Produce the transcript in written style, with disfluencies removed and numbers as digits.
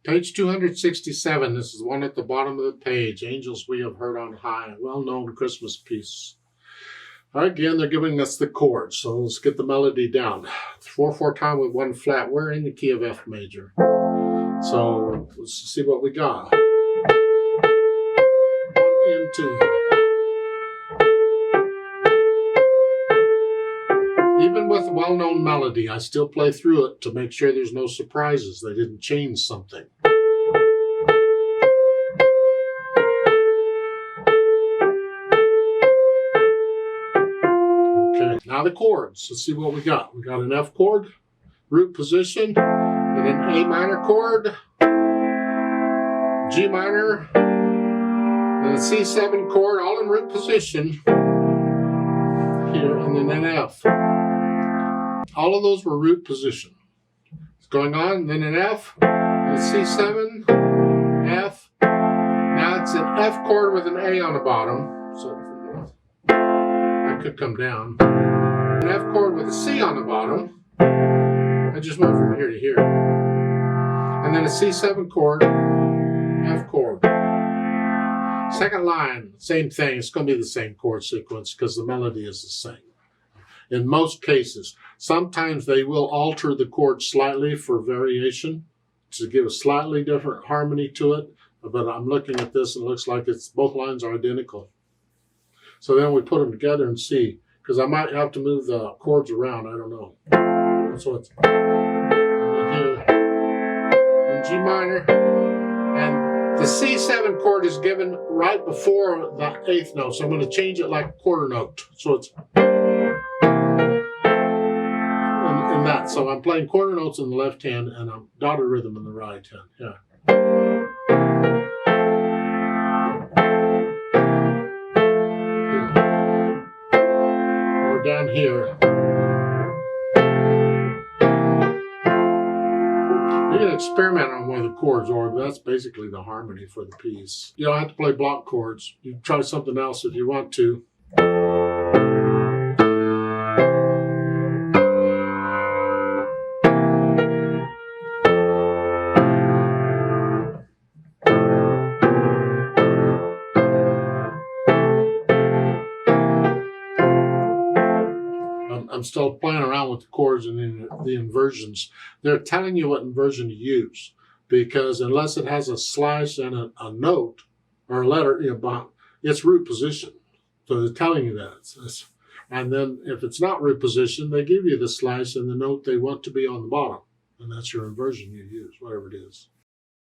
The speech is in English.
Page 267, this is the one at the bottom of the page. Angels We Have Heard on High, a well-known Christmas piece. Again, they're giving us the chords, so let's get the melody down. 4/4 time with 1 flat. We're in the key of F major. So let's see what we got. 1 and 2. Even with a well-known melody, I still play through it to make sure there's no surprises. They didn't change something. Okay, now the chords. Let's see what we got. We got an F chord, root position, and an A minor chord, G minor, and a C7 chord, all in root position here, and then an F. All of those were root position. It's going on, then an F, and a C7, F. Now it's an F chord with an A on the bottom. So that could come down. An F chord with a C on the bottom. I just went from here to here. And then a C7 chord, F chord. Second line, same thing. It's going to be the same chord sequence because the melody is the same. In most cases, sometimes they will alter the chord slightly for variation to give a slightly different harmony to it. But I'm looking at this and it looks like both lines are identical. So then we put them together and see, because I might have to move the chords around. I don't know. So it's here, and G minor, and the C7 chord is given right before the 8th note. So I'm going to change it like a quarter note. So it's in that. So I'm playing quarter notes in the left hand and a dotted rhythm in the right hand. Yeah. Or down here. You can experiment on where the chords are, but that's basically the harmony for the piece. You don't have to play block chords. You can try something else if you want to. I'm still playing around with the chords and the inversions. They're telling you what inversion to use, because unless it has a slice and a note or a letter, it's root position. So they're telling you that. And then if it's not root position, they give you the slice and the note they want to be on the bottom. And that's your inversion you use, whatever it is.